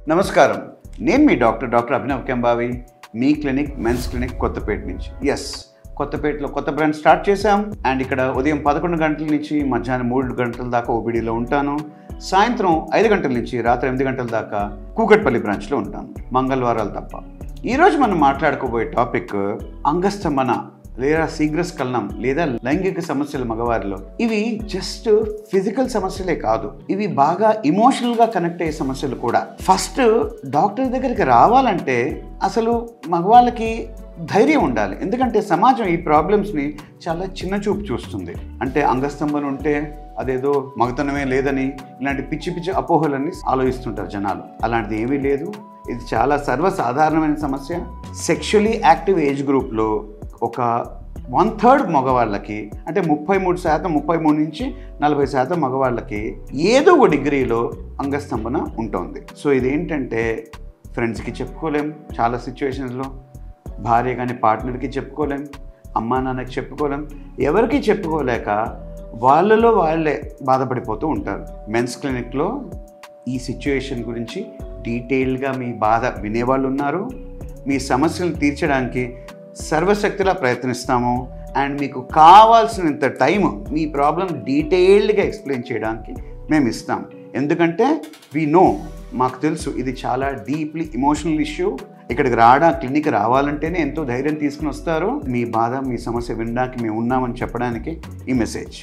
నమస్కారం, నేను మీ డాక్టర్ అభినవ్ కెంబావి, మీ clinic men's clinic Kothapeta నుంచి. కొత్తపేటలో కొత్త బ్రాంచ్ స్టార్ట్ చేశాం. అండ్ ఇక్కడ ఉదయం 11 గంటల నుంచి మధ్యాహ్నం 3 గంటల దాకా ఓపీడీలో ఉంటాను. సాయంత్రం 5 గంటల నుంచి రాత్రి 8 గంటల దాకా కూకట్పల్లి బ్రాంచ్లో ఉంటాను, మంగళవారాలు తప్ప. ఈరోజు మనం మాట్లాడుకోబోయే టాపిక్ అంగస్తంభన లేదా శీఘ్రస్ఖలనం లేదా లైంగిక సమస్యలు మగవారిలో. ఇవి జస్ట్ ఫిజికల్ సమస్యలే కాదు, ఇవి బాగా ఇమోషనల్గా కనెక్ట్ అయ్యే సమస్యలు కూడా. ఫస్ట్ డాక్టర్ దగ్గరికి రావాలంటే అసలు మగవాళ్ళకి ధైర్యం ఉండాలి. ఎందుకంటే సమాజం ఈ ప్రాబ్లమ్స్ని చాలా చిన్న చూపు చూస్తుంది. అంటే అంగస్తంభన ఉంటే అదేదో మగతనమే లేదని ఇలాంటి పిచ్చి అపోహలన్నీ ఆలోచిస్తుంటారు జనాలు. అలాంటిది ఏమీ లేదు, ఇది చాలా సర్వసాధారణమైన సమస్య. సెక్షువలీ యాక్టివ్ ఏజ్ గ్రూప్లో ఒక 1/3 మగవాళ్ళకి, అంటే 33%, 33 నుంచి 40% మగవాళ్ళకి ఏదో ఒక డిగ్రీలో అంగస్తంభన ఉంటుంది. సో ఇదేంటంటే ఫ్రెండ్స్కి చెప్పుకోలేం, చాలా సిచ్యువేషన్స్లో భార్య కానీ పార్ట్నర్కి చెప్పుకోలేం, అమ్మా నాన్నకి చెప్పుకోలేం. ఎవరికి చెప్పుకోలేక వాళ్ళలో వాళ్ళే బాధపడిపోతూ ఉంటారు. మెన్స్ క్లినిక్లో ఈ సిచ్యువేషన్ గురించి డీటెయిల్గా మీ బాధ వినేవాళ్ళు ఉన్నారు. మీ సమస్యలను తీర్చడానికి సర్వశక్తిలా ప్రయత్నిస్తాము. అండ్ మీకు కావాల్సినంత టైం మీ ప్రాబ్లం డీటెయిల్డ్గా ఎక్స్ప్లెయిన్ చేయడానికి మేము ఇస్తాం. ఎందుకంటే మాకు తెలుసు ఇది చాలా డీప్లీ ఎమోషనల్ ఇష్యూ. ఇక్కడికి క్లినిక్ రావాలంటేనే ఎంతో ధైర్యం తీసుకుని వస్తారు. మీ బాధ, మీ సమస్య వినడానికి మేము ఉన్నామని చెప్పడానికి ఈ మెసేజ్.